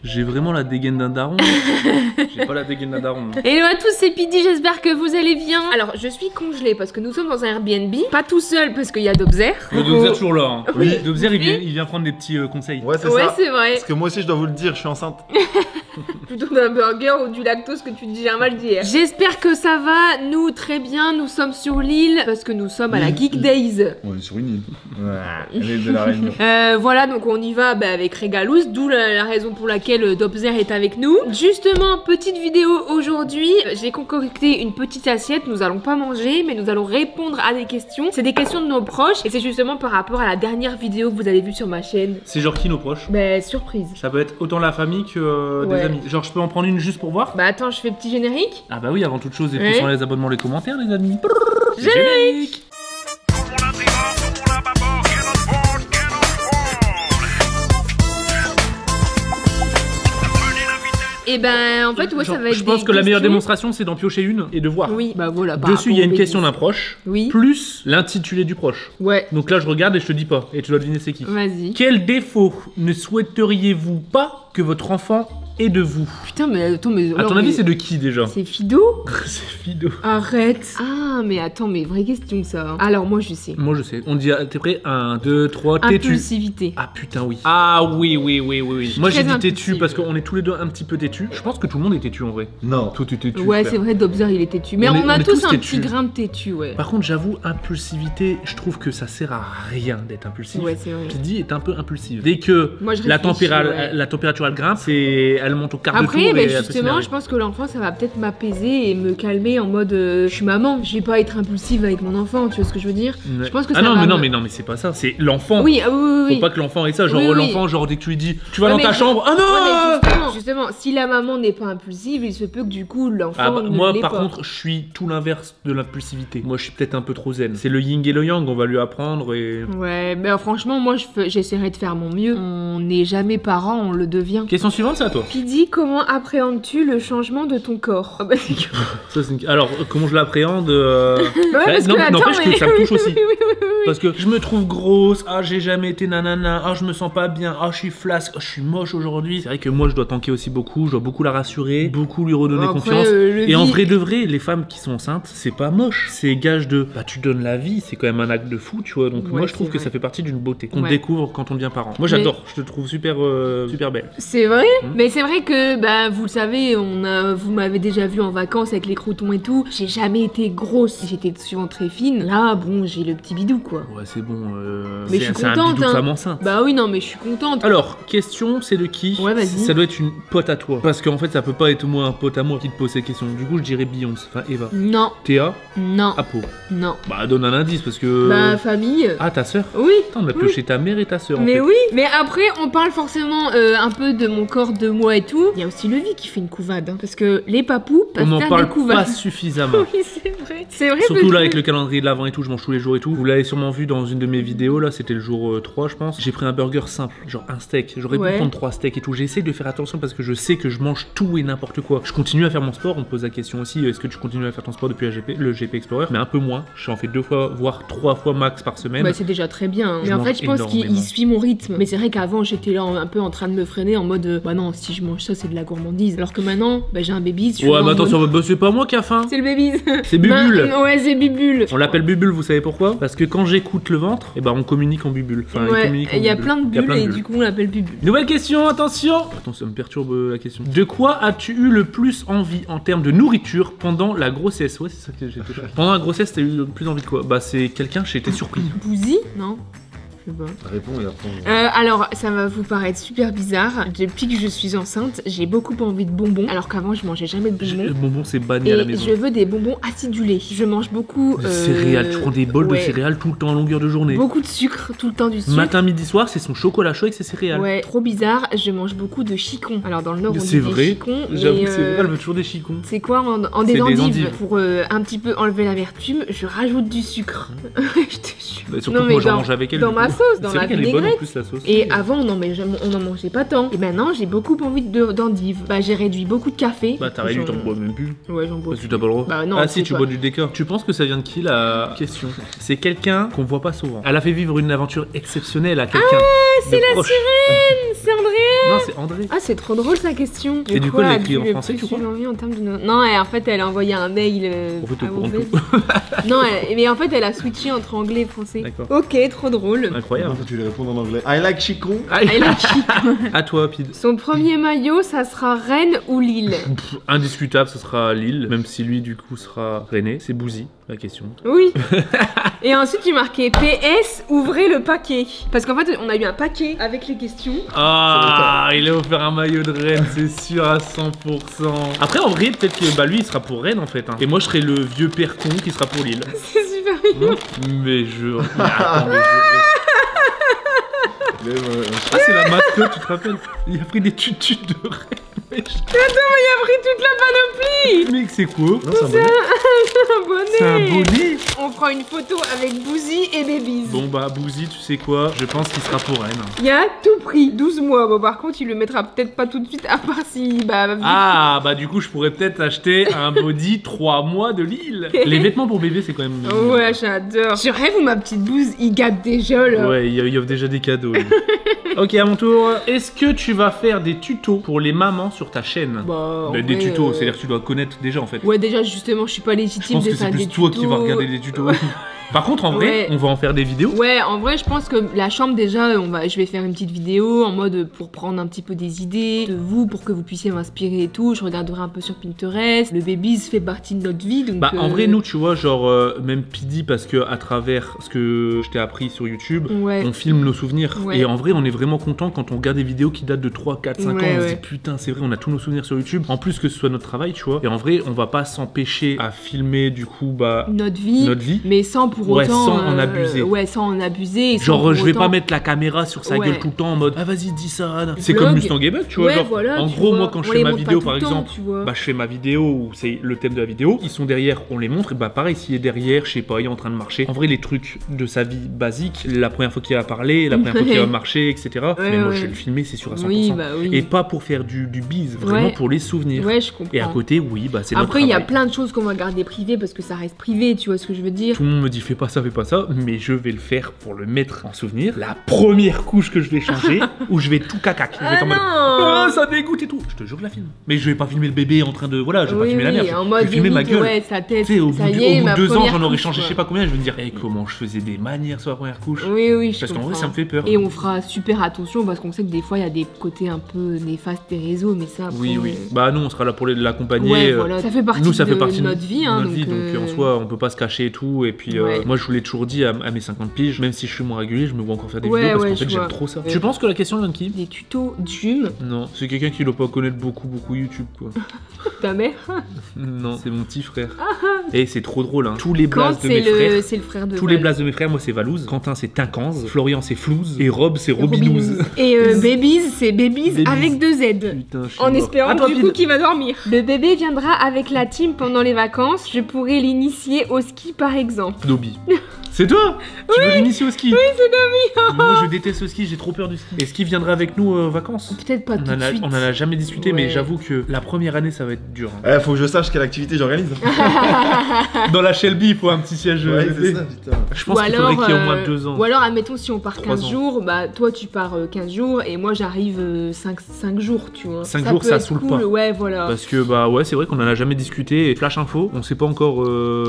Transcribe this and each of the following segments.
J'ai vraiment la dégaine d'un daron. J'ai pas la dégaine d'un daron. Hello à tous, c'est Pidi, j'espère que vous allez bien. Alors, je suis congelée parce que nous sommes dans un Airbnb. Pas tout seul parce qu'il y a Dobzer. Dobzer est toujours là. Hein. Oui. Dobzer, il vient prendre des petits conseils. Ouais, c'est Ouais, ça. c'est vrai. Parce que moi aussi, je dois vous le dire, je suis enceinte. Plutôt d'un burger ou du lactose que tu digères mal d'hier. J'espère que ça va, nous très bien, nous sommes sur l'île parce que nous sommes à la Geek Days. On est sur une île. Ouais, l'île de la Réunion. Voilà, donc on y va avec Régalous, d'où la raison pour laquelle Dobzer est avec nous. Justement, petite vidéo aujourd'hui, j'ai concocté une petite assiette, nous allons pas manger, mais nous allons répondre à des questions. C'est des questions de nos proches et c'est justement par rapport à la dernière vidéo que vous avez vue sur ma chaîne. C'est genre qui nos proches? Bah, surprise. Ça peut être autant la famille que des amis. Genre, je peux en prendre une juste pour voir? Bah attends, je fais petit générique. Ah bah oui, avant toute chose, et Ouais. puis sur les abonnements, les commentaires, les amis. Générique. Et ben en fait ouais Genre, ça va être je pense des que la meilleure questions. démonstration c'est d'en piocher une et de voir. Oui, bah voilà. Dessus il y a une question d'un proche, Oui. plus l'intitulé du proche. Ouais. Donc là je regarde et je te dis pas, et tu dois deviner c'est qui. Vas-y. Quel défaut ne souhaiteriez-vous pas que votre enfant ait de vous? Putain mais attends mais... À ton avis c'est de qui déjà? C'est Fido? C'est Fido. Arrête. Ah mais attends mais vraie question ça. Alors moi je sais. Moi je sais. On dit, t'es prêt? 1, 2, 3, têtu. Impulsivité. Ah putain oui. Ah oui. Moi j'ai Très dit têtu impulsive. parce qu'on est tous les deux un petit peu têtus. Je pense que tout le monde est têtu en vrai. Non. Toi t'es têtu. Ouais frère. c'est vrai, Dobzer il est têtu. Mais On on a est tous tous un têtus. petit grain de têtu, ouais. Par contre j'avoue, impulsivité, je trouve que ça sert à rien d'être impulsif. Ouais c'est vrai. Pidi est un peu impulsive. Dès que Moi, je la, réfléchis, ouais. la température elle grimpe, elle monte au quart de tour. Après, et mais elle peut justement, s'énerver. je pense que l'enfant, ça va peut-être m'apaiser et me calmer en mode je suis maman, je vais pas être impulsive avec mon enfant, tu vois ce que je veux dire? Ouais. Je pense que ah ça non, va mais non, me- mais non, mais c'est pas ça, c'est l'enfant. Oui, oui. Faut pas que l'enfant ait ça, genre Oui, oui. l'enfant, genre dès que tu lui dis tu vas Ouais, dans mais ta je- chambre, ah non. Ouais, mais justement, si la maman n'est pas impulsive, il se peut que du coup l'enfant Ah bah, ne moi l'est par pas. contre je suis tout l'inverse de l'impulsivité. Moi je suis peut-être un peu trop zen. C'est le yin et le yang, on va lui apprendre et... Ouais, mais franchement, moi j'essaierai de faire mon mieux. On n'est jamais parent, on le devient. Question suivante c'est à toi. Pidi, comment appréhendes-tu le changement de ton corps? Ah bah, c'est que- Ça, alors comment je l'appréhende Ouais, parce non, que, attends, n'empêche mais- que ça me touche aussi. oui. Parce que je me trouve grosse, ah j'ai jamais été nanana, ah je me sens pas bien, ah je suis flasque, ah je suis moche aujourd'hui. C'est vrai que moi je dois tanker aussi beaucoup, je dois beaucoup la rassurer, beaucoup lui redonner Après, confiance. le Et en vie- vrai de vrai, les femmes qui sont enceintes, c'est pas moche. C'est gage de, bah tu donnes la vie, c'est quand même un acte de fou, tu vois. Donc Ouais, moi je trouve c'est que vrai. ça fait partie d'une beauté qu'on Ouais. découvre quand on devient parent. Moi j'adore, je te trouve super, super belle. C'est vrai, mais c'est vrai que bah vous le savez, vous m'avez déjà vu en vacances avec les croutons et tout. J'ai jamais été grosse, j'étais souvent très fine. Là, bon, j'ai le petit bidou quoi. Ouais c'est bon, Mais je suis c'est un contente, bidou de hein. femme enceinte. Bah oui, non, mais je suis contente. Alors, question, c'est de qui? Ouais, vas-y. Ça doit être une pote à toi. Parce qu'en fait, ça peut pas être moi, un pote à moi qui te pose ces questions. Du coup, je dirais Beyoncé, enfin Eva. Non, Théa, non, Apo. non. Bah, donne un indice parce que. Bah famille. Ah, ta sœur? Oui. Attends, on a pioché ta mère et ta sœur. en Mais fait. oui, mais après on parle forcément un peu de mon corps, de moi et tout. Il y a aussi Levi qui fait une couvade, hein, parce que les papous peuvent On n'en faire parle des couvades. pas suffisamment. Oui, c'est vrai. C'est vrai. Surtout parce là que- avec le calendrier de l'avant et tout, je mange tous les jours et tout. Vous l'avez sûrement vu dans une de mes vidéos, là c'était le jour 3 je pense. J'ai pris un burger simple, genre un steak. J'aurais pu Ouais. prendre 3 steaks et tout. J'essaie de faire attention parce que je sais que je mange tout et n'importe quoi. Je continue à faire mon sport, on me pose la question aussi, est-ce que tu continues à faire ton sport depuis le GP Explorer? Mais un peu moins, je en fais 2 fois, voire 3 fois max par semaine. Bah c'est déjà très bien. hein. Je Mais en mange fait je pense qu'il énormément. suit mon rythme. Mais c'est vrai qu'avant j'étais là un peu en train de me freiner en mode bah non si je mange ça c'est de la gourmandise. Alors que maintenant bah j'ai un baby. Ouais, mais attention, bah, c'est pas moi qui a faim. C'est le baby. C'est Bubule. Bah, ouais c'est Bubule. On l'appelle Bubule, vous savez pourquoi? Parce que quand j'écoute le ventre, et ben on communique en bubule. Enfin, Ouais, communique en il y a bubule. plein de Il y a bulles plein de et bulles. du coup on l'appelle Bubule. Nouvelle question, attention. Attends, ça me perturbe la question. De quoi as-tu eu le plus envie en termes de nourriture pendant la grossesse? Ouais, c'est ça que j'étais chaud. Pendant la grossesse, t'as eu le plus envie de quoi? Bah c'est quelqu'un, j'ai été surpris. Bouzy? Non. Je sais pas. Réponds et après. Alors, ça va vous paraître super bizarre. Depuis que je suis enceinte, j'ai beaucoup envie de bonbons. Alors qu'avant, je mangeais jamais de Le bonbons. bonbon c'est banni à la Et maison. je veux des bonbons acidulés. Je mange beaucoup. De céréales, tu prends des bols de ouais. céréales tout le temps en longueur de journée. Beaucoup de sucre, tout le temps du sucre. Matin, midi, soir, c'est son chocolat chaud avec ses céréales. Ouais, trop bizarre. Je mange beaucoup de chicons. Alors, dans le Nord, on C'est dit des vrai. chicons. J'avoue mais, que c'est vrai, elle veut toujours des chicons. c'est quoi en C'est des des endives. endives. Pour un petit peu enlever l'amertume, je rajoute du sucre. Je te jure. Bah, surtout Non, que mais moi j'en dans- mange avec elle. Dans du ma sauce, dans C'est la vrai qu'elle est bonne en vinaigrette. plus la sauce. Et avant, on en mangeait pas tant. Et maintenant, j'ai beaucoup envie d'endives. Bah, j'ai réduit beaucoup de café. Bah t'as réduit, t'en bois même plus. Ouais, j'en bois. Parce que t'as pas le droit. Bah non, ah si, c'est tu pas- bois du décor. Tu penses que ça vient de qui la question? C'est quelqu'un qu'on voit pas souvent. Elle a fait vivre une aventure exceptionnelle à quelqu'un. Ah, c'est la sirène, c'est Andrea. Non, c'est André. Ah, c'est trop drôle sa question. Et du coup, elle a a écrit dû en le français, plus tu crois suivre envie en termes de... Non, en fait, elle a envoyé un mail En fait, au à courant de Orbel. Non, mais en fait, elle a switché entre anglais et français. D'accord. Ok, trop drôle. Incroyable. Tu lui réponds en anglais. I like Chicon. Ah, Elle a qui à toi, Pid. Son premier maillot, ça sera Rennes ou Lille? Indiscutable, ce sera Lille, même si lui, du coup, sera René. C'est Bouzy, la question. Oui. Et ensuite, tu marquais PS, ouvrez le paquet. Parce qu'en fait, on a eu un paquet avec les questions. Ah, il a offert un maillot de Rennes, c'est sûr à 100%. Après, en vrai, peut-être que bah, lui, il sera pour Rennes, en fait. Hein. Et moi, je serai le vieux père con qui sera pour Lille. C'est super mignon. Mais je... Mais attends, mais Ah, c'est la mascotte, tu te rappelles? Il a pris des tutus de Rennes. Wesh. Attends, il a pris toute la panoplie. Mec, c'est quoi? Non, c'est un bonnet. Un bonnet. C'est un bonnet. On fera une photo avec Bouzy et Babies. Bon bah Bouzy, tu sais quoi? Je pense qu'il sera pour Rennes. Il a tout pris, 12 mois. Bon, par contre, il le mettra peut-être pas tout de suite, à part si... Bah, Ah bah du coup je pourrais peut-être acheter un body 3 mois de Lille. Les vêtements pour bébé c'est quand même... Ouais, j'adore. Je rêve où ma petite bouse, il gâte déjà, là. Ouais, il offre déjà des cadeaux. lui. Ok, à mon tour. Est-ce que tu vas faire des tutos pour les mamans sur ta chaîne? Bah, en Des vrai, tutos, c'est-à-dire que tu dois connaître déjà en fait. Ouais, déjà, justement, je suis pas Je légitime pense de que c'est faire des plus toi tutos. qui vas regarder des tutos. Par contre, en vrai, Ouais. on va en faire des vidéos. Ouais, en vrai, je pense que la chambre, déjà, je vais faire une petite vidéo en mode pour prendre un petit peu des idées de vous, pour que vous puissiez m'inspirer et tout. Je regarderai un peu sur Pinterest. Le babies fait partie de notre vie, donc... Bah en vrai nous tu vois genre même Pidi parce que à travers ce que je t'ai appris sur YouTube Ouais. on filme nos souvenirs Ouais. et en vrai on est vraiment content quand on regarde des vidéos qui datent de 3, 4, 5 ans, Ouais, on se ouais. dit putain c'est vrai on a tous nos souvenirs sur YouTube en plus que ce soit notre travail tu vois et en vrai on va pas s'empêcher à filmer du coup bah Notre vie, notre vie. mais sans pour Ouais, autant... sans en abuser. Ouais, sans en abuser. et sans Genre pour je vais autant- pas mettre la caméra sur sa Ouais. gueule tout le temps en mode ah vas-y dis ça Anna. C'est Vlog. comme Mustang et Bug tu vois Ouais, genre voilà, en tu gros vois. moi quand je On fais les ma montre vidéo pas par tout le temps, exemple tu vois. bah je fais ma vidéo où c'est le thème de la vidéo ils sont derrière on les montre et bah pareil s'il est derrière je sais pas il est en train de marcher en vrai les trucs de sa vie basique la première fois qu'il va parler la première fois qu'il va marcher etc mais moi ouais. je vais le filmer c'est sûr à 100% Oui, bah oui. et pas pour faire du bise vraiment Ouais. pour les souvenirs Ouais, je comprends. et à côté oui bah c'est notre Après, il y a travail. plein de choses qu'on va garder privées parce que ça reste privé, tu vois ce que je veux dire. Tout le monde me dit fais pas ça, mais je vais le faire pour le mettre en souvenir. La première couche que je vais changer, où je vais tout cacac. Je vais être en mode non. oh, ça dégoûte et tout. Je te jure, je la filme. Mais je vais pas filmer le bébé en train de voilà, je vais pas Oui, filmer la oui, mère. en Je mode vais filmer ma limite, gueule. ouais, sa tête. Tu sais, au ça bout y est, de ma 2 ans, première j'en aurais couche, changé, je quoi. sais pas combien. Je vais me dire, comment je faisais des manières sur la première couche. Oui, oui, je Parce qu'en vrai, comprends. ça me fait peur. Et on fera super attention parce qu'on sait que des fois, il y a des côtés un peu néfastes des réseaux, mais ça, après, Oui, oui. Bah, nous, on sera là pour l'accompagner. Ouais, voilà. Ça fait partie, Nous, ça fait de partie notre vie, hein, donc en soi, on peut pas se cacher et tout. Et puis, Ouais. moi, je vous l'ai toujours dit à mes 50 piges, même si je suis moins régulier, je me vois encore faire des Ouais, vidéos parce ouais, qu'en fait, je j'aime vois. trop ça. Ouais. Tu penses que la question vient de qui? Des tutos d'Hume, Non, c'est quelqu'un qui doit pas connaître beaucoup YouTube, quoi. ta mère. Non, c'est mon petit frère. Et c'est trop drôle, hein. Tous les blazes Quand de mes frères. c'est le frère de Tous les Val. blazes de mes frères, moi c'est Valouz, Quentin c'est Tinquanz, Florian c'est Flouze, et Rob c'est Robilouz. Et Babies, c'est Babies Babies. avec 2 Z. Putain, je suis En mort. espérant Attends, du Pid. coup qu'il va dormir. Le bébé viendra avec la team pendant les vacances. Je pourrais l'initier au ski par exemple. Dobby. C'est toi? Tu veux l'initier au ski? Oui, c'est Dobby. Moi je déteste le ski, j'ai trop peur du ski. Est-ce qu'il viendra avec nous aux vacances? Peut-être pas tout de suite. On en a jamais discuté, mais Ouais. j'avoue que la première année ça va être dur. hein. Faut que je sache quelle activité j'organise. Dans la Shelby, il faut un petit siège. Ouais, bébé. c'est ça, putain. Je pense qu'il faudrait qu'il y ait au moins 2 ans. Ou alors, admettons, si on part 3 15 ans. jours, bah toi tu pars 15 jours et moi j'arrive 5 jours, tu vois. 5 jours, peut ça être saoule cool. pas. Ouais, voilà. Parce que bah ouais c'est vrai qu'on en a jamais discuté et flash info on sait pas encore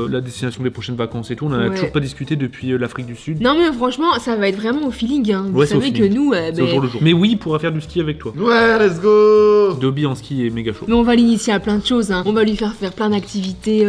la destination des prochaines vacances et tout on en a Ouais. toujours pas discuté depuis l'Afrique du Sud. Non, mais franchement, ça va être vraiment au feeling. Hein. Vous Ouais, c'est au savez que feeling. nous, C'est au jour le jour. Mais oui il pourra faire du ski avec toi. Ouais, let's go. Dobby en ski est méga chaud. mais on va l'initier à plein de choses. Hein. On va lui faire plein d'activités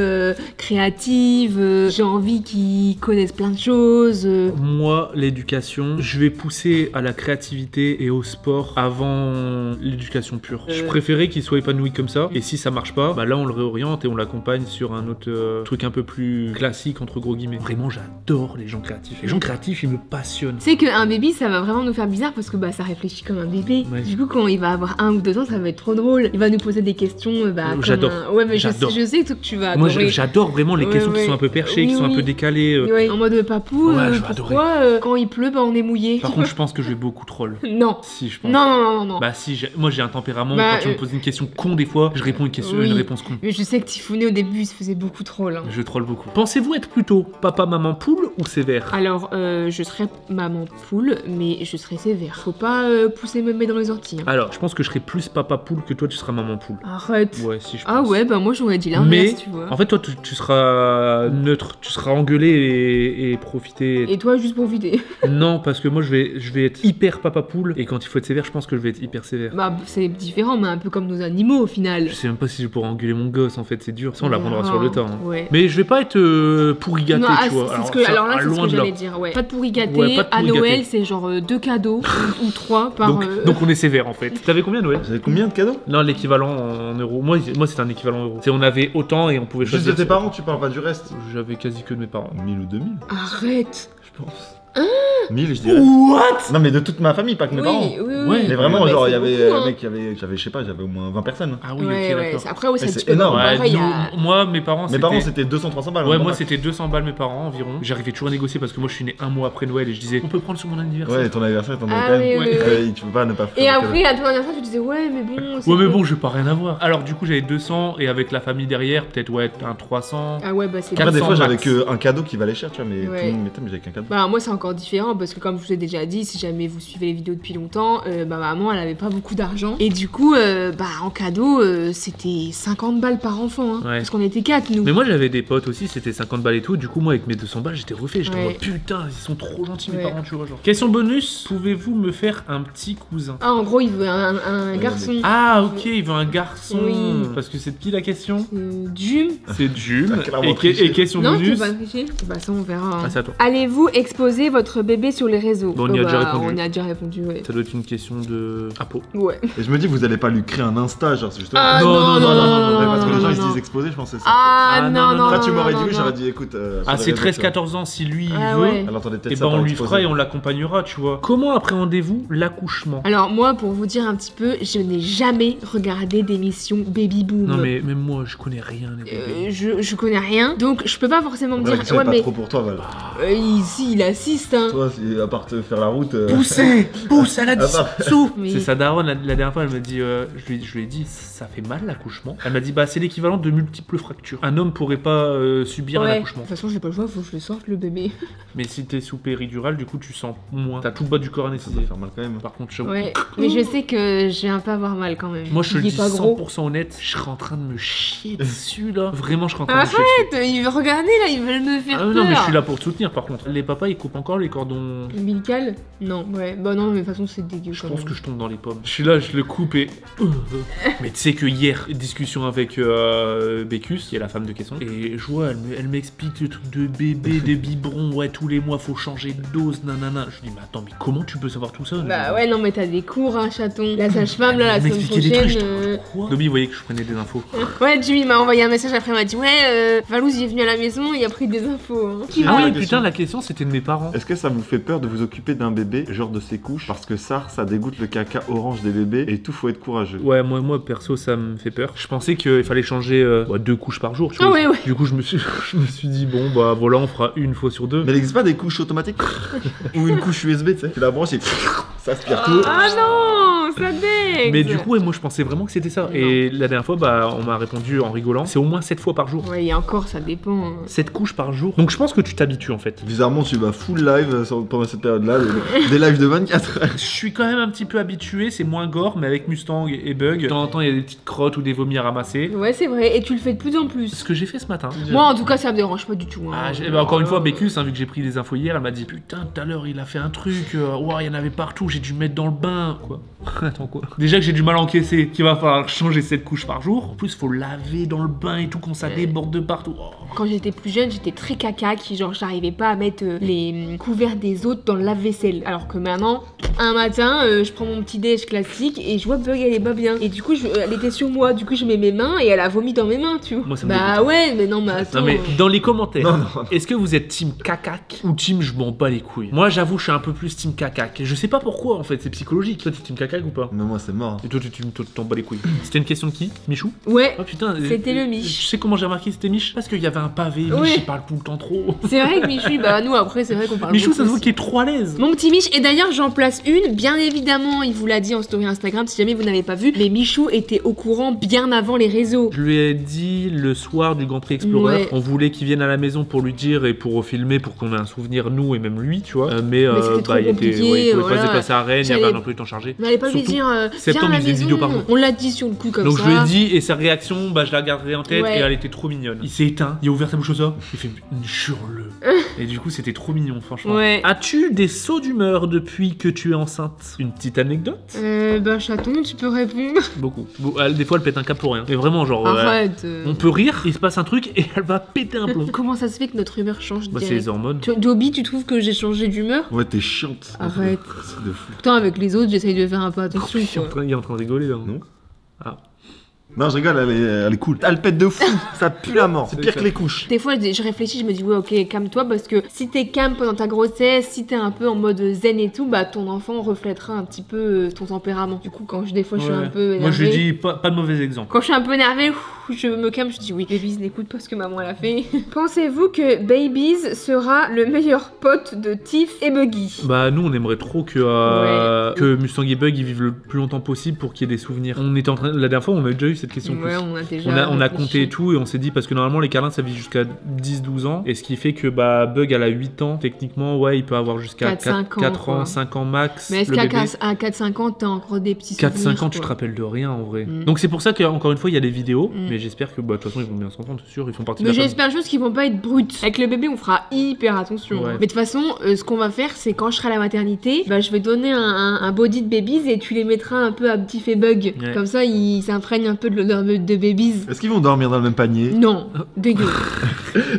créatives. J'ai envie qu'il connaisse plein de choses. Moi l'éducation je vais pousser à la créativité et au sport avant l'éducation pure. Je préférais qu'il soit épanoui comme ça et si ça marche pas bah là on le réoriente et on l'accompagne sur un autre truc un peu plus classique entre gros guillemets. Vraiment j'adore J'adore les gens créatifs. Les gens créatifs, ils me passionnent. C'est qu'un bébé, ça va vraiment nous faire bizarre parce que bah ça réfléchit comme un bébé. Ouais. Du coup, quand il va avoir 1 ou 2 ans, ça va être trop drôle. Il va nous poser des questions. Comme j'adore. Ouais, mais je J'adore. sais que tu vas Moi, adorer. j'adore vraiment les Ouais, questions qui ouais. sont un peu perchées, qui Oui, sont un oui. peu décalées. Ouais, en mode papou, Ouais, je vais adorer. pourquoi quand il pleut, bah on est mouillé. Par contre, je pense que je vais beaucoup troll. Non. Si, je pense. Non. Bah si, moi j'ai un tempérament, Bah, quand tu me poses une question con des fois, je réponds oui. une réponse con. Mais je sais que Tifouné au début il se faisait beaucoup troll. Hein. Je troll beaucoup. Pensez-vous être plutôt papa, maman, poule ou sévère? Alors, je serais maman poule, mais je serais sévère. Faut pas pousser mémé dans les orties. Hein. Alors, je pense que je serai plus papa poule que toi tu seras maman poule. Arrête. Ouais, si je pense. Ah ouais, bah moi j'aurais dit Mais, l'inverse, tu vois. en fait, toi tu seras neutre, tu seras engueulé et profiter. Et toi, juste pour vider. Non, parce que moi je vais être hyper papa poule et quand il faut être sévère, je pense que je vais être hyper sévère. Bah, c'est différent, mais un peu comme nos animaux au final. Je sais même pas si je pourrais engueuler mon gosse en fait, c'est dur. Ça on l'apprendra sur le temps. Hein. Ouais. Mais je vais pas être pourri gâté, Non, tu vois. alors là, c'est ce loin que de là. j'allais dire, ouais. Pas de pourri gâté. Ouais, pas de à pourri Noël, gâté. c'est genre 2 cadeaux ou 3 par. Donc on est sévère en fait. T'avais combien Noël? Vous avez combien de cadeaux? Non, l'équivalent en euros. Moi c'était un équivalent euro. C'est on avait autant et on pouvait Juste de choisir. tes parents, tu parles pas du reste? J'avais quasi que de mes parents. 1000 ou 2000, Arrête. je pense. 1000, je dirais. What? Non, mais de toute ma famille, pas que mes parents. Oui. Ouais, Mais vraiment, Ouais, genre, c'est il y avait beaucoup, hein. mec, j'avais, je sais pas, j'avais au moins 20 personnes. Ah oui, Ouais, ok, ouais. d'accord. Après, ouais, Et c'est un c'est petit peu énorme. normal. Ouais, Pareil, il y a- moi, mes parents, Mes parents, c'était 200-300 balles. Ouais, vraiment. moi c'était 200 balles mes parents environ. J'arrivais toujours à négocier parce que moi je suis né un mois après Noël et je disais on peut prendre sur mon anniversaire. Ouais, ton anniversaire, t'en Ah avais quand oui, même. oui, Ouais. oui. Tu peux pas ne pas faire. Et de après, cadeaux. à ton anniversaire, tu disais, ouais, mais bon. c'est Ouais, mais cool. bon, je vais pas rien avoir. Alors du coup j'avais 200 et avec la famille derrière peut-être ouais un 300. Ah ouais, bah c'est Moi, des 400 fois, j'avais max. que un cadeau qui valait cher, tu vois, mais Ouais. tout le monde mettait, mais j'avais qu'un cadeau. Bah moi c'est encore différent parce que comme je vous ai déjà dit, si jamais vous suivez les vidéos depuis longtemps, bah maman elle avait pas beaucoup d'argent et du coup bah en cadeau c'était 50 balles par enfant hein, Ouais. parce qu'on était 4 nous. Mais moi j'avais des potes aussi, c'était 50 balles et tout. Du coup, moi avec mes 200 balles, j'étais refait. J'étais en Ouais. mode putain, ils sont trop gentils mes Ouais. parents, tu vois. Genre. Question bonus, pouvez-vous me faire un petit cousin? Ah en gros il veut un garçon. Ah, ok, il veut un garçon. Oui. Parce que c'est qui la question? Jum. C'est Jules. T'as clairement Et, triché. et question Non, tu bonus. vas tricher. Bah ça on verra. hein. Ah, c'est à toi. Allez-vous exposer votre bébé sur les réseaux? Bon, on y a déjà répondu. On y a déjà répondu, ouais. Ça doit être une question de Apo. Ouais. Et je me dis, vous allez pas lui créer un Insta, genre, c'est justement. Ah Non, non, non, non, Ouais, parce que les gens ils se non. disent exposé, je pense que c'est ça. Ah Ah, non, non, Là, non, tu m'aurais non, dit oui, non. j'aurais dit écoute. Ah, sur c'est les réseaux, tu vois. 13-14 ans si lui il Ah veut. ouais. Elle entendait peut-être Et ça ben par on lui exposé. fera et on l'accompagnera, tu vois. Comment appréhendez-vous l'accouchement? Alors moi, pour vous dire un petit peu, je n'ai jamais regardé d'émission Baby Boom. Non mais même moi je connais rien les bébés. Je connais rien, donc je peux pas forcément me Ouais, la dire question est pas trop pour toi, Val. ici il assiste hein. Toi, à part te faire la route. Poussez, pousse, elle a dit Ah bah. souffle. Mais- C'est sa daronne la dernière fois, elle m'a dit, je lui ai dit, ça fait mal l'accouchement. Elle m'a dit, bah c'est l'équivalent de multiples fractures. Un homme pourrait pas subir un Ouais. De accouchement. toute façon, j'ai pas le choix, faut que je le sorte le bébé. Mais si t'es sous péridurale, du coup tu sens moins. T'as tout le bas du corps Ça anesthésié. doit faire mal quand même. Par contre, j'avoue. Ouais, mais je sais que je vais un peu avoir mal quand même. Moi je te le Il est dis pas gros. 100% honnête, je serais en train de me chier dessus là. Vraiment, je serais en train de me chier dessus. Arrête, ils veulent regarder là, ils veulent me faire Ah peur. non mais je suis là pour te soutenir par contre. Les papas ils coupent encore les cordons. Umbilical? Non, ouais, bah non, mais de toute façon c'est dégueu. Je quand pense même. que je tombe dans les pommes. Je suis là, je le coupe et. Mais tu sais que hier, discussion avec Bécus, qui est la femme de Caisson, et je vois, elle m'explique le truc de bébé, des biberons, ouais, tous les mois faut changer de dose, nanana. Je lui dis, mais attends, mais comment tu peux savoir tout ça? Bah ouais, non, mais t'as des cours, hein, chaton. La sage-femme, là, la Elle semaine m'expliquait des trucs, prochaine. j'étais quoi? Dobby, vous voyez que je prenais des infos. Ouais, Jimmy m'a envoyé un message après, il m'a dit ouais, Valouz il est venu à la maison, il a pris des infos. Hein. Ah la oui, question. putain, la question c'était de mes parents. Est-ce que ça vous fait peur de vous occuper d'un bébé, genre de ses couches? Parce que ça dégoûte le caca orange des bébés et tout, faut être courageux. Ouais, moi perso, ça me fait peur. Je pensais qu'il fallait changer 2 couches par jour, tu Ah vois. ouais, ouais. Du coup, je me suis dit, bon, bah voilà, on fera une fois sur 2. Mais il n'existe pas des couches automatiques? Ou une couche USB, tu sais, tu la branches et ça aspire tout. Ah non, ça dégue. Mais du coup, ouais, moi je pensais vraiment que c'était ça. Non. Et la dernière fois, bah, on m'a répondu en rigolant, c'est au moins 7 fois par jour. Ouais, et encore, ça dépend. Hein. 7 couches par jour. Donc je pense que tu t'habitues en fait. Bizarrement, tu vas full live pendant cette période-là, des lives de 24 heures. Je suis quand même un petit peu habitué, c'est moins gore, mais avec Mustang et Bug, de temps en temps il y a des petites crottes ou des vomis à ramasser. Ouais, c'est vrai, et tu le fais de plus en plus. Ce que j'ai fait ce matin. Moi, en tout cas, ça me dérange pas du tout. Hein. Bah, encore une fois, Bécus, hein, vu que j'ai pris des infos hier, elle m'a dit putain, tout à l'heure il a fait un truc, ouah, il y en avait partout, j'ai dû me mettre dans le bain. Quoi? Attends, quoi? Déjà, Déjà que j'ai du mal à encaisser, qu'il va falloir changer cette couche par jour. En plus, faut laver dans le bain et tout quand ça déborde de partout. Oh. Quand j'étais plus jeune, j'étais très caca, genre j'arrivais pas à mettre les couverts des autres dans le lave-vaisselle. Alors que maintenant, un matin, je prends mon petit déj classique et je vois Bug elle est pas bien. Et du coup, elle était sur moi, du coup je mets mes mains et elle a vomi dans mes mains, tu vois. Moi, ça me bah dégoûte. ouais, mais non, mais attends. Non mais dans les commentaires, Non, non. est-ce que vous êtes team cacac ou team je m'en bats les couilles? Moi j'avoue je suis un peu plus team cacac. Je sais pas pourquoi en fait, c'est psychologique. Toi t'es team cacac ou pas? Mais moi, c'est mort. Et toi tu t'en bats les couilles. C'était une question de qui? Michou? Ouais, Oh putain, C'était le Mich. Je sais comment j'ai remarqué que c'était Mich? Parce qu'il y avait un pavé, Ouais. Mich il parle tout le temps trop. c'est vrai que Michou, bah nous après, c'est vrai qu'on parle Michou beaucoup ça se voit aussi. qu'il est trop à l'aise. Mon petit Mich, et d'ailleurs j'en place une, bien évidemment, il vous l'a dit en story Instagram, si jamais vous n'avez pas vu, mais Michou était au courant bien avant les réseaux. Je lui ai dit le soir du Grand Prix Explorer, Ouais. on voulait qu'il vienne à la maison pour lui dire et pour filmer pour qu'on ait un souvenir nous et même lui, tu vois. Mais c'était trop il était, compliqué, ouais, il pouvait voilà. pas se déplacer à Rennes, il y avait J'allais- un emploi du temps chargé. On n'allait pas lui Surtout, dire, viens à septembre, la il faisait une maison, vidéo par jour. on l'a dit sur le coup comme Donc ça. je lui ai dit et sa réaction, bah je la garderai en tête Ouais. et elle était trop mignonne. Il s'est éteint, il a ouvert sa bouche au ça, il fait jure-le. Et du coup c'était trop mignon franchement. Ouais. As-tu des sauts d'humeur depuis que tu es enceinte? Une petite anecdote? Bah chaton, tu peux répondre. Beaucoup. Des fois elle pète un cap pour rien. Mais vraiment genre Arrête. on peut rire, il se passe un truc et elle va péter un plomb. Comment ça se fait que notre humeur change Bah c'est direct les hormones. Dobby, tu trouves que j'ai changé d'humeur? Ouais, t'es chiante. Arrête. C'est de fou. Pourtant avec les autres, j'essaye de faire un peu attention. Il est en train de rigoler là. Non. Ah. Non, je rigole, elle est cool. Elle pète de fou. Ça pue la mort. C'est pire ça. que les couches. Des fois, je réfléchis, je me dis, ouais, ok, calme-toi, parce que si t'es calme pendant ta grossesse, si t'es un peu en mode zen et tout, bah ton enfant reflètera un petit peu ton tempérament. Du coup, quand des fois je suis un peu énervée, Moi je lui dis pas de mauvais exemple. quand je suis un peu énervée, je me calme, je dis oui, Babies n'écoute pas ce que maman elle a fait. Pensez-vous que Babies sera le meilleur pote de Tiff et Buggy? Bah nous on aimerait trop que Mustang et Bug ils vivent le plus longtemps possible pour qu'il y ait des souvenirs. On était en train la dernière fois on a déjà eu cette question. Ouais, plus. on a déjà. On a réfléchi. compté et tout et on s'est dit parce que normalement les câlins ça vit jusqu'à 10-12 ans et ce qui fait que bah Bug elle a 8 ans techniquement ouais il peut avoir jusqu'à 4-5 ans, 4 ans, quoi. 5 ans max. Mais est-ce le qu'à bébé. 4-5 ans, t'as encore des petits souvenirs? 4-5 ans tu te quoi. rappelles de rien en vrai. Mm. Donc c'est pour ça qu'encore une fois il y a les vidéos Mm. mais j'espère que bah de toute façon ils vont bien s'entendre c'est sûr ils font partie Mais de la famille. j'espère juste qu'ils vont pas être bruts. Avec le bébé, on fera hyper attention. Ouais. Mais de toute façon, ce qu'on va faire, c'est quand je serai à la maternité, bah, je vais donner un body de babies et tu les mettras un peu à petit fait bug. Ouais. Comme ça, ils s'imprègnent un peu de l'odeur de babies. Est-ce qu'ils vont dormir dans le même panier? Non, dégueu.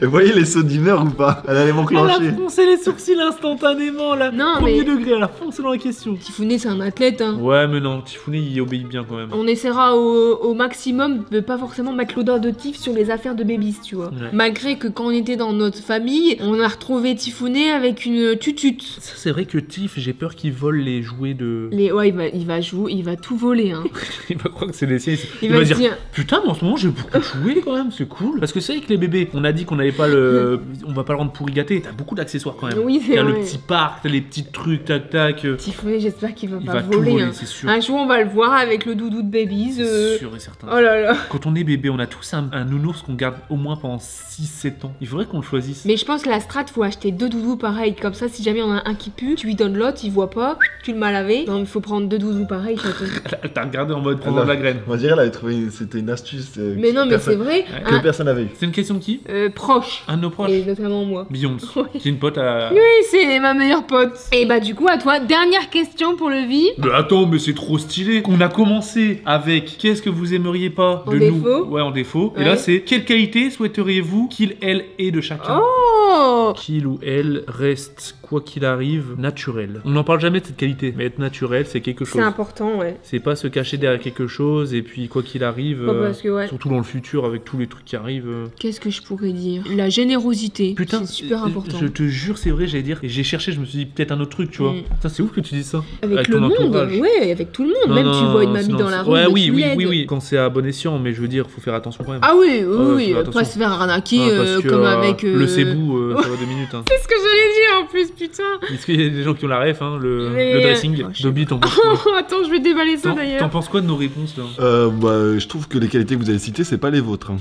Vous voyez les sauts d'humeur ou pas? Elle allait Elle m'enclencher. a foncé les sourcils instantanément là. Non, Premier mais- degré elle a foncé dans la question. Tifouné, c'est un athlète. Hein. Ouais mais non Tiffouné il obéit bien quand même. On essaiera au maximum de pas forcément mettre l'odeur de Tiff sur les affaires de babies, tu vois. Ouais. Malgré que quand on était dans notre famille, on a retrouvé Tifouné avec une tutute. Ça c'est vrai que Tiff j'ai peur qu'il vole les jouets de... Ouais, il va jouer, il va tout voler. Hein. Il va croire que c'est les siens. Il va se dire, putain mais en ce moment j'ai beaucoup joué quand même c'est cool. Parce que c'est vrai que les bébés on a dit qu'on n'allait pas le... on va pas le rendre pourri gâté. T'as beaucoup d'accessoires quand même. oui, c'est T'as le vrai. petit parc, t'as les petits trucs tac tac. Tifouné, j'espère qu'il va Il pas va tout voler. voler Hein. c'est sûr. Un jour, on va le voir avec le doudou de babies. C'est sûr et certain. Oh là là. Quand on est bébé on a tous un nounours qu'on garde au moins pendant 6-7 ans. Il faudrait qu'on le choisisse. Mais je pense que la strat, faut acheter 2 doudous pareils. Comme ça, si jamais on a un qui pue, tu lui donnes l'autre, il voit pas, tu le mets à laver. Non, il faut prendre 2 doudous pareils, chaton. Elle t'a regardé en mode prendre de la graine. On dirait qu'elle avait trouvé c'était une astuce. Mais non, mais c'est vrai. Que personne n'avait eu. C'est une question de qui? Proche. Un de nos proches. Et notamment moi. Beyoncé. Ouais. J'ai une pote à... Oui, c'est ma meilleure pote. Et bah, du coup, à toi, dernière question pour le vie. Mais attends, mais c'est trop stylé. On a commencé avec qu'est-ce que vous aimeriez pas En de défaut. nous. Ouais, en défaut. Et Ouais. là, c'est quelle qualité souhaiteriez-vous qu'il, elle ait de chacun Oh Qu'il ou elle reste, quoi qu'il arrive, naturel. On n'en parle jamais de cette qualité, mais être naturel, c'est quelque C'est chose. important, ouais. C'est pas se cacher derrière quelque chose et puis quoi qu'il arrive, Pas parce que, ouais. surtout dans le futur avec tous les trucs qui arrivent. Qu'est-ce que je pourrais dire? La générosité. Putain, c'est super important. je te jure, c'est vrai, j'allais dire. Et j'ai cherché, je me suis dit peut-être un autre truc, tu vois. Mm. Putain, c'est ouf que tu dis ça. Avec le ton monde, entourage. ouais, avec tout le monde. Non, Même non, tu vois une mamie sinon, dans la rue, ouais, bah, oui, tu oui, l'aides. oui, oui. Quand c'est à bon escient, mais je veux dire, faut faire attention quand même. Ah oui, oui, Ouais, oui, fais pas attention. se faire arnaquer Parce que, comme avec... le cébou, ça va 2 minutes. Hein. C'est ce que j'allais dire en plus, putain. Est-ce qu'il y a des gens qui ont la ref, hein, Mais, le dressing oh, je sais Dobby, t'en penses quoi? Oh, attends, je vais déballer ça T'en d'ailleurs. penses quoi de nos réponses là? Je trouve que les qualités que vous avez citées, c'est pas les vôtres. Hein.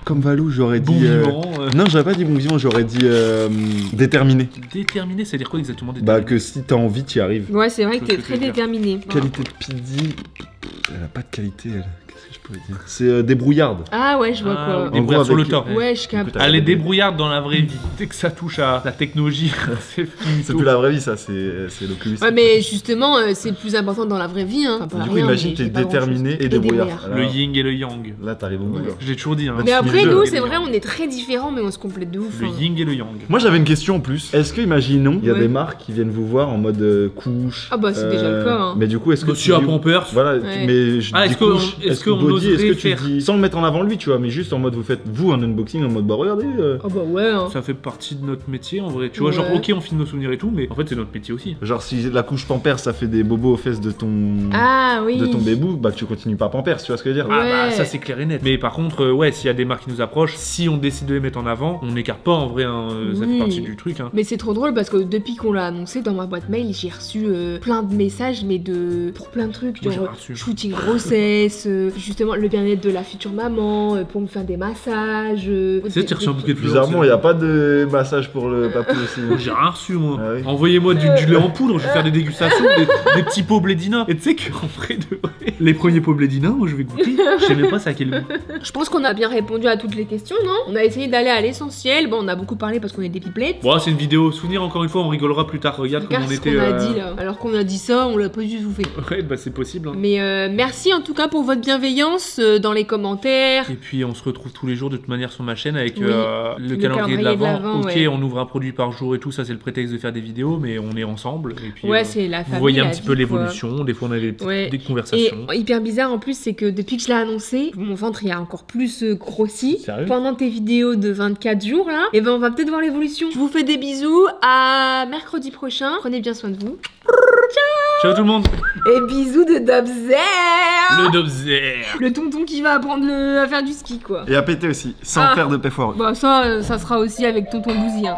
Comme Valou, j'aurais dit. Bon vivant. Non, j'aurais pas dit bon vivant, j'aurais dit déterminé. Déterminé, c'est à dire quoi exactement Bah, déterminé? que si t'as envie, t'y arrives. Ouais, c'est vrai Je que vois t'es ce que tu très veux dire. déterminé. Qualité de Pidi. Elle a pas de qualité, elle. Qu'est-ce que je pourrais dire? C'est débrouillarde. Ah ouais, je vois quoi. Des brouillards En gros, sur le avec- temps. Ouais, je capte. Écoute, Elle est débrouillarde dans la vraie vie. Dès que ça touche à la technologie, c'est fini. C'est plus la vraie vie, ça, c'est l'Oculus. Ouais, mais justement, c'est le plus important dans la vraie vie. Hein. Enfin, pas Du coup, rien, imagine, mais t'es j'ai pas déterminé grand-chose. et débrouillard. Le yin et le yang. Là, t'arrives au bout. là. Je l'ai toujours dit. Hein. Mais après, le nous, jeu. c'est vrai, on est très différents, mais on se complète de ouf. Le hein. yin et le yang. Moi, j'avais une question en plus. Est-ce que, imaginons, il y a Ouais. des marques qui viennent vous voir en mode couche. Ah bah, c'est déjà le cas, hein. Mais du coup, est-ce que Monsieur à dis- Pampers. Voilà, Ouais. mais je Ah, dis est-ce qu'on- couche, est-ce est-ce que qu'on body, est-ce que oserait tu faire dis sans le mettre en avant lui, tu vois, mais juste en mode vous faites vous un unboxing en mode bah regardez. Ah bah ouais. Hein. Ça fait partie de notre métier en vrai. Tu vois, Ouais. genre, ok, on filme nos souvenirs et tout, mais en fait, c'est notre métier aussi. Genre si la couche Pampers ça fait des bobos aux fesses de ton Ah oui. bébou, bah tu continues pas Pampers, tu vois ce que je veux dire? Ouais. Ah bah, ça c'est clair et net. Mais par contre, ouais, s'il y a des marques qui nous approchent, si on décide de les mettre en avant, on n'écarte pas en vrai, hein, ça Oui. fait partie du truc. Hein. Mais c'est trop drôle parce que depuis qu'on l'a annoncé dans ma boîte mail, j'ai reçu plein de messages, mais pour plein de trucs, Moi, j'ai genre rien reçu. shooting grossesse, justement le bien-être de la future maman, pour me faire des massages. Tu sais, tu reçois un bouquet de fleurs. Bizarrement, il y a pas de massage pour le papou aussi. J'ai rien reçu moi. Ah oui. Envoyez-moi du lait en poudre, je vais faire des dégustations, des petits pots Blédina. Et tu sais qu'en vrai de vrai, les premiers pots Blédina, moi je vais goûter. Je sais même pas ça à quel goût. Je pense qu'on a bien répondu à toutes les questions, non? On a essayé d'aller à l'essentiel. Bon, on a beaucoup parlé parce qu'on est des pipelettes. Bon, c'est une vidéo souvenir encore une fois, on rigolera plus tard. Regarde Regarde comment on ce qu'on était. a dit là. Alors qu'on a dit ça, on l'a pas du tout fait. Ouais, bah c'est possible. Hein. Mais merci en tout cas pour votre bienveillance dans les commentaires. Et puis on se retrouve tous les jours de toute manière sur ma chaîne avec Oui. le calendrier de l'Avent. Ok, ouais. on ouvre un produit par jour et tout, ça c'est le prétexte de faire des vidéos, mais on est ensemble. Et puis, Ouais, c'est la famille. vous voyez un la petit peu vie, quoi. l'évolution, des fois on a des petites Ouais. des Et conversations. hyper bizarre en plus, c'est que depuis que je l'ai annoncé, mon ventre il a encore plus grossi. Sérieux? Pendant tes vidéos de 24 jours là, et ben on va peut-être voir l'évolution. Je vous fais des bisous, à mercredi prochain. Prenez bien soin de vous. Ciao tout le monde. Et bisous de Dobzer, Le Dobzer. le tonton qui va apprendre à faire du ski quoi. Et à péter aussi, sans Ah. faire de paix foireux. Bah ça sera aussi avec tonton Bouzy. Hein.